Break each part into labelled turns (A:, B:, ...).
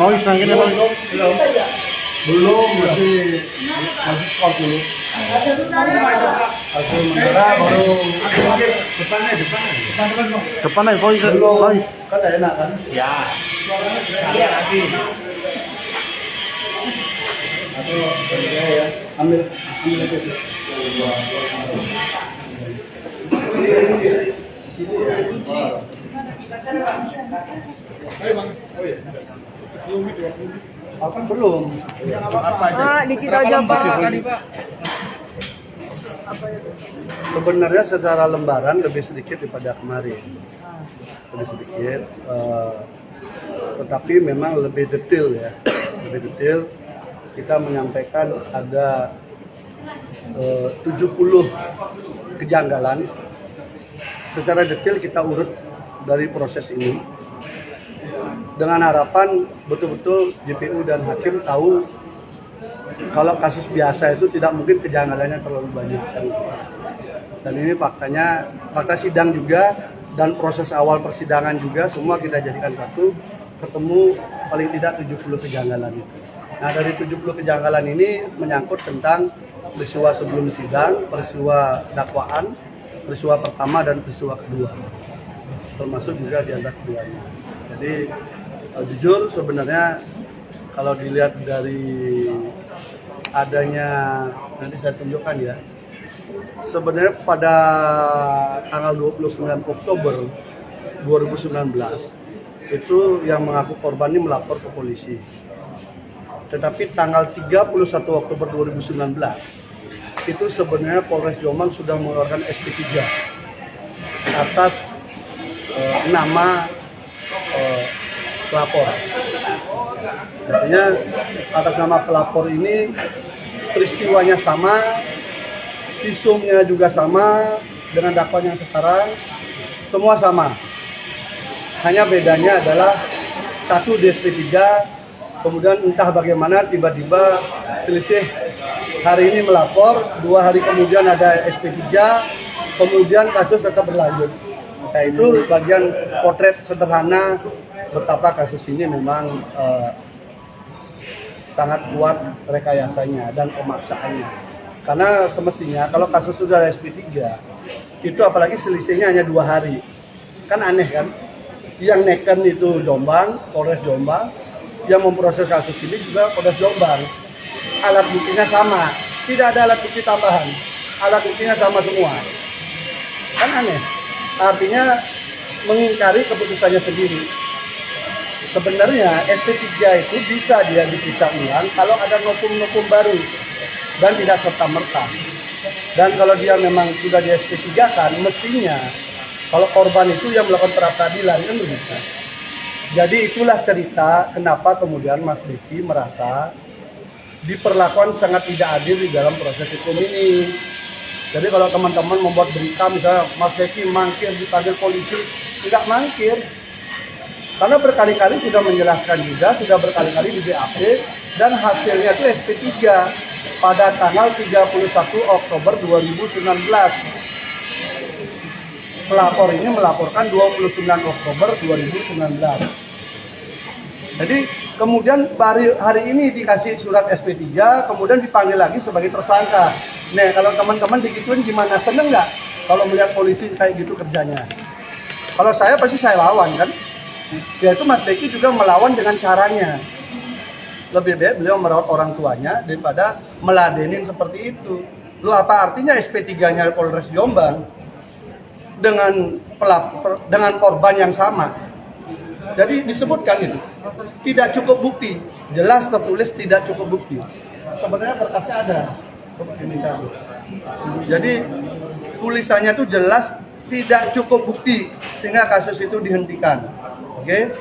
A: Mau isengin apa?
B: Belum, masih skor dulu. Hasil sementara baru
A: Depan aja, boy.
B: belum.
A: Boy.
B: Kan gak enak kan?
C: Ya. Saya lagi.
B: Atau ya, ambil aja. Kan belum.
D: Dikit aja Pak.
B: Sebenarnya secara lembaran lebih sedikit daripada kemarin, lebih sedikit, tetapi memang lebih detail ya, lebih detail. Kita menyampaikan ada 70 kejanggalan. Secara detail kita urut dari proses ini dengan harapan betul-betul JPU dan hakim tahu kalau kasus biasa itu tidak mungkin kejanggalannya terlalu banyak. Dan ini faktanya, fakta sidang juga dan proses awal persidangan juga semua kita jadikan satu, ketemu paling tidak 70 kejanggalan itu. Nah, dari 70 kejanggalan ini menyangkut tentang peristiwa sebelum sidang, peristiwa dakwaan, peristiwa pertama dan peristiwa kedua, termasuk juga di antara keduanya. Jadi jujur sebenarnya kalau dilihat dari adanya, nanti saya tunjukkan ya, sebenarnya pada tanggal 29 Oktober 2019 itu yang mengaku korban ini melapor ke polisi. Tetapi tanggal 31 Oktober 2019 itu sebenarnya Polres Jombang sudah mengeluarkan SP3 atas nama pelapor. Artinya atas nama pelapor ini peristiwanya sama, visumnya juga sama dengan dakwaan yang sekarang, semua sama. Hanya bedanya adalah satu di SP3, kemudian entah bagaimana tiba-tiba selisih hari ini melapor, 2 hari kemudian ada SP3, kemudian kasus tetap berlanjut. Nah, itu bagian potret sederhana betapa kasus ini memang sangat kuat rekayasanya dan pemaksaannya. Karena semestinya kalau kasus sudah ada SP3, itu apalagi selisihnya hanya 2 hari. Kan aneh kan? Yang neken itu Jombang, Polres Jombang, yang memproses kasus ini juga Polres Jombang. Alat buktinya sama, tidak ada alat bukti tambahan, alat buktinya sama semua. Kan aneh, artinya mengingkari keputusannya sendiri. Sebenarnya SP3 itu bisa dia diperiksa ulang kalau ada novum-novum baru dan tidak serta-merta. Dan kalau dia memang sudah di SP3 kan, mestinya kalau korban itu yang melakukan pra-peradilan kan begitu. Jadi itulah cerita kenapa kemudian Mas Diki merasa diperlakukan sangat tidak adil di dalam proses hukum ini. Jadi kalau teman-teman membuat berita misalnya Mas Diki mangkir dipanggil polisi, tidak mangkir. Karena berkali-kali sudah menjelaskan juga, sudah berkali-kali di BAP dan hasilnya itu SP3 pada tanggal 31 Oktober 2019. Pelapor ini melaporkan 29 Oktober 2019. Jadi kemudian baru hari ini dikasih surat SP3, kemudian dipanggil lagi sebagai tersangka. Nah, kalau teman-teman digituin gimana? Seneng nggak kalau melihat polisi kayak gitu kerjanya? Kalau saya pasti saya lawan kan. Yaitu Mas Diki juga melawan dengan caranya. Lebih baik beliau merawat orang tuanya daripada meladenin seperti itu. Lu apa artinya SP3-nya Polres Jombang dengan pelapor, dengan korban yang sama? Jadi disebutkan itu tidak cukup bukti, jelas tertulis tidak cukup bukti. Sebenarnya berkasnya ada. Jadi tulisannya itu jelas tidak cukup bukti sehingga kasus itu dihentikan. Oke,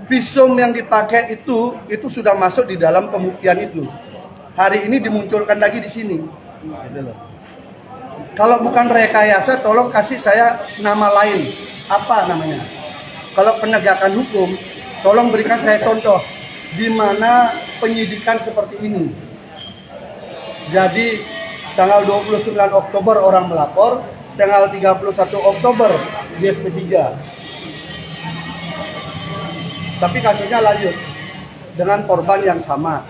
B: visum yang dipakai itu sudah masuk di dalam pembuktian itu. Hari ini dimunculkan lagi di sini. Kalau bukan rekayasa, tolong kasih saya nama lain. Apa namanya? Kalau penegakan hukum, tolong berikan saya contoh di mana penyidikan seperti ini. Jadi tanggal 29 Oktober orang melapor, tanggal 31 Oktober di SP3. Tapi kasusnya lanjut dengan korban yang sama,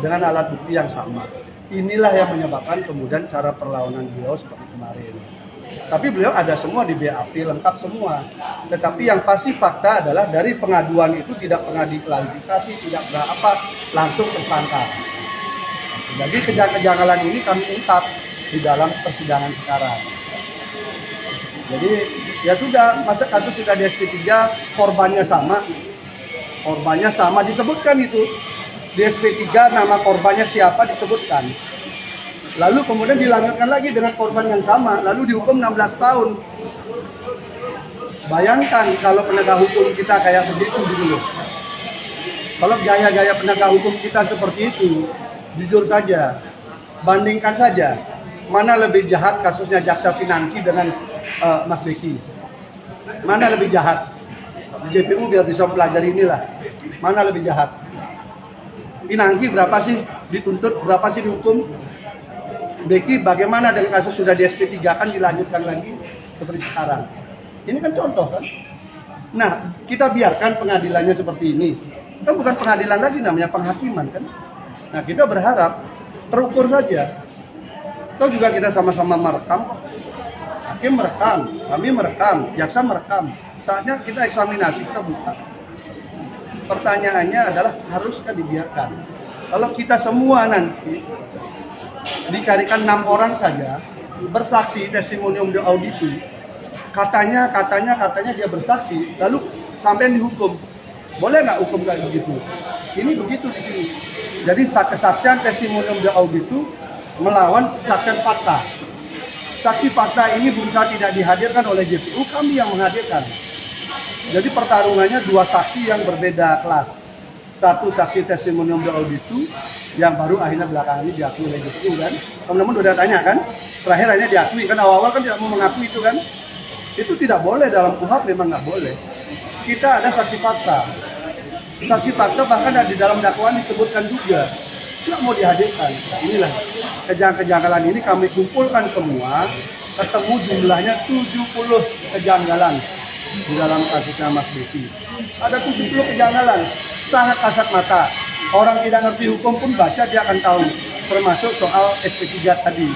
B: dengan alat bukti yang sama. Inilah yang menyebabkan kemudian cara perlawanan beliau seperti kemarin. Tapi beliau ada semua di BAP, lengkap semua. Tetapi yang pasti fakta adalah dari pengaduan itu tidak pernah diklarifikasi, tidak pernah apa, langsung tersangka. Jadi kejanggalan ini kami ungkap di dalam persidangan sekarang. Jadi ya sudah, masa kasus sudah di SP3, korbannya sama disebutkan itu. Di SP3 nama korbannya siapa disebutkan. Lalu kemudian dilanjutkan lagi dengan korban yang sama, lalu dihukum 16 tahun. Bayangkan kalau penegak hukum kita kayak begitu dulu. Kalau gaya-gaya penegak hukum kita seperti itu, jujur saja, bandingkan saja, mana lebih jahat kasusnya Jaksa Pinangki dengan Mas Beki. Mana lebih jahat? Di JPU biar bisa pelajari inilah. Mana lebih jahat? Pinangki berapa sih dituntut, berapa sih dihukum? Beki bagaimana dengan kasus sudah di SP3 kan dilanjutkan lagi seperti sekarang. Ini kan contoh kan. Nah, kita biarkan pengadilannya seperti ini. Kan bukan pengadilan lagi, namanya penghakiman kan. Nah, kita berharap terukur saja. Atau juga kita sama-sama merekam. Hakim merekam, kami merekam, jaksa merekam. Saatnya kita eksaminasi, kita buka. Pertanyaannya adalah haruskah dibiarkan? Kalau kita semua nanti dicarikan 6 orang saja bersaksi testimonium de auditu, katanya dia bersaksi, lalu sampai dihukum, boleh nggak hukum kayak begitu? Ini begitu di sini. Jadi kesaksian testimonium de auditu melawan kesaksian fakta. Saksi fakta ini berusaha tidak dihadirkan oleh JPU, kami yang menghadirkan. Jadi pertarungannya dua saksi yang berbeda kelas. Satu saksi testimonium de auditu yang baru akhirnya belakangan ini diakui oleh JPU kan. Teman-teman udah tanya kan, terakhir akhirnya diakui kan, awal-awal kan tidak mau mengakui itu kan. Itu tidak boleh dalam KUHP, memang nggak boleh. Kita ada saksi fakta. Saksi fakta bahkan di dalam dakwaan disebutkan juga tidak mau dihadirkan. Inilah kejanggalan ini kami kumpulkan semua, ketemu jumlahnya 70 kejanggalan di dalam kasusnya Mas Beki. Ada 70 kejanggalan, sangat kasat mata. Orang tidak ngerti hukum pun baca dia akan tahu, termasuk soal SP3 tadi.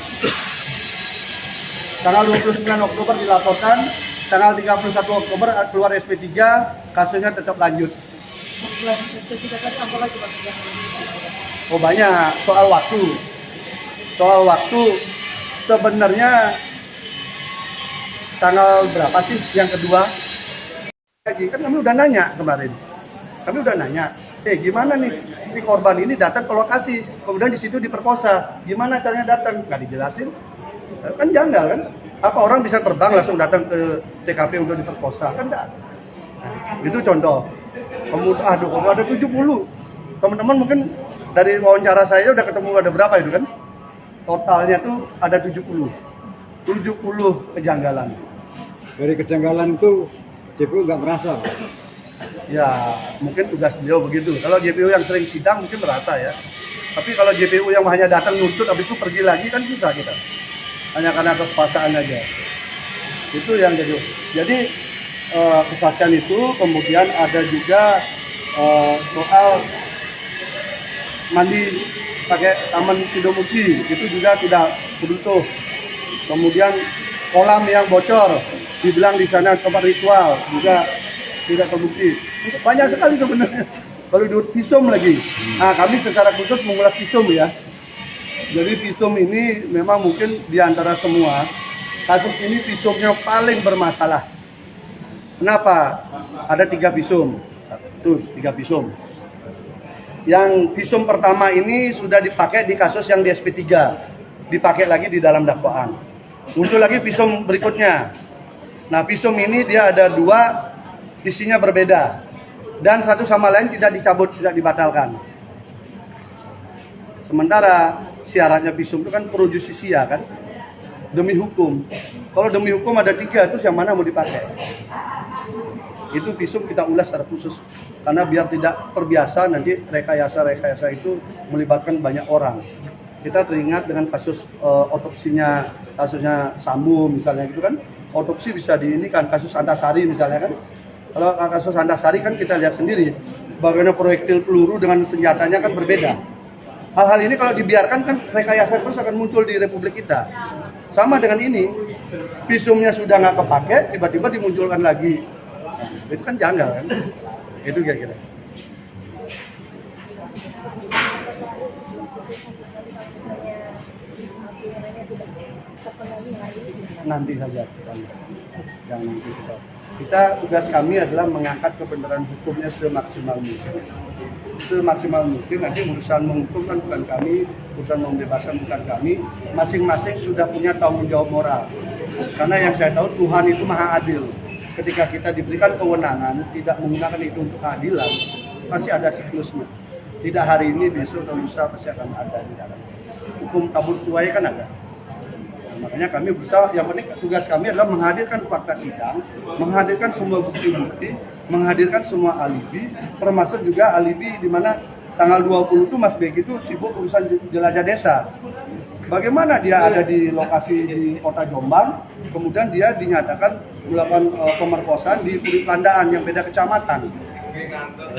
B: Tanggal 29 Oktober dilaporkan, tanggal 31 Oktober keluar SP3, kasusnya tetap lanjut. Oh banyak, soal waktu. Soal waktu sebenarnya tanggal berapa sih yang kedua? Kan kami udah nanya kemarin. Kami udah nanya, gimana nih si korban ini datang ke lokasi, kemudian di situ diperkosa. Gimana caranya datang? Nggak dijelasin. Kan janggal kan? Apa orang bisa terbang langsung datang ke TKP untuk diperkosa? Kan enggak. Nah, itu contoh. Kemudian ada 70. Teman-teman mungkin dari wawancara saya udah ketemu ada berapa itu kan? Totalnya tuh ada 70. 70 kejanggalan.
C: Dari kejanggalan itu JPU nggak merasa?
B: Ya, mungkin tugas beliau begitu. Kalau JPU yang sering sidang mungkin merasa ya. Tapi kalau JPU yang hanya datang nuntut habis itu pergi lagi kan susah kita. Hanya karena kekuasaan aja. Itu yang jadi kesaksian itu, kemudian ada juga soal mandi pakai taman Sidomukti, itu juga tidak berutuh. Kemudian kolam yang bocor, dibilang di sana tempat ritual, juga tidak terbukti. Banyak sekali sebenarnya. Kalau di visum lagi, nah kami secara khusus mengulas visum ya. Jadi visum ini memang mungkin di antara semua kasus ini visumnya paling bermasalah. Kenapa? Ada 3 visum. 3 visum. Yang visum pertama ini sudah dipakai di kasus yang di SP3. Dipakai lagi di dalam dakwaan. Muncul lagi visum berikutnya. Nah, visum ini dia ada 2, isinya berbeda. Dan satu sama lain tidak dicabut, tidak dibatalkan. Sementara syaratnya visum itu kan pro justisia kan, demi hukum. Kalau demi hukum ada 3, terus yang mana mau dipakai? Itu visum kita ulas secara khusus karena biar tidak terbiasa nanti rekayasa itu melibatkan banyak orang. Kita teringat dengan kasus kasusnya Sambo misalnya gitu kan, otopsi bisa di ini kan, kasus Antasari misalnya kan, Kalau kasus Antasari kan kita lihat sendiri bagaimana proyektil peluru dengan senjatanya kan berbeda. Hal-hal ini kalau dibiarkan kan rekayasa terus akan muncul di Republik kita. Sama dengan ini, visumnya sudah nggak kepake, tiba-tiba dimunculkan lagi. Itu kan janggal kan? Itu kira-kira. Nanti saja yang kita tugas kami adalah mengangkat kebenaran hukumnya semaksimal mungkin. Semaksimal mungkin nanti urusan menghukum kan bukan kami, urusan membebaskan bukan kami. Masing-masing sudah punya tanggung jawab moral. Karena yang saya tahu Tuhan itu maha adil. Ketika kita diberikan kewenangan tidak menggunakan itu untuk keadilan, pasti ada siklusnya. Tidak hari ini, besok atau lusa pasti akan ada di dalam. Hukum tabur tuai kan ada. Makanya kami berusaha, yang penting tugas kami adalah menghadirkan fakta sidang, menghadirkan semua bukti-bukti, menghadirkan semua alibi, termasuk juga alibi di mana tanggal 20 itu Mas Beki itu sibuk urusan jelajah desa. Bagaimana dia ada di lokasi di kota Jombang, kemudian dia dinyatakan melakukan pemerkosaan di Puri Pandaan yang beda kecamatan.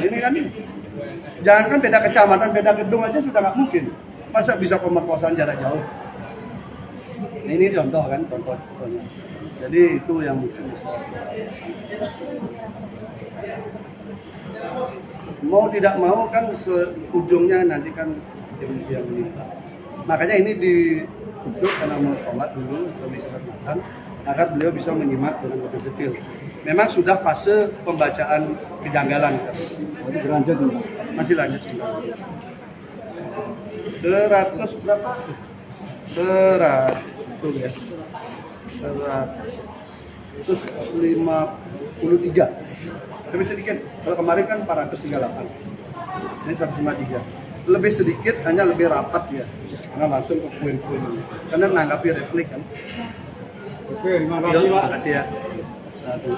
B: Ini kan ini. Jangankan beda kecamatan, beda gedung aja sudah nggak mungkin. Masa bisa pemerkosaan jarak jauh? Ini contoh kan, contohnya. Jadi itu yang mungkin bisa. Mau tidak mau kan ujungnya nanti kan yang menimpa. Makanya ini ditutup karena mau sholat dulu atau istirahat agar beliau bisa menyimak dengan lebih detail. Memang sudah fase pembacaan kejanggalan.
C: Jadi berlanjut nih.
B: Masih lanjut. 100 berapa? 100 itu ya. 153. Lebih sedikit. Kalau kemarin kan 438. Ini 153. Lebih sedikit, hanya lebih rapat ya. Karena langsung ke poin-poin. Karena menanggapi replik kan.
C: Oke, terima kasih Pak.
B: Terima kasih ya. Satu.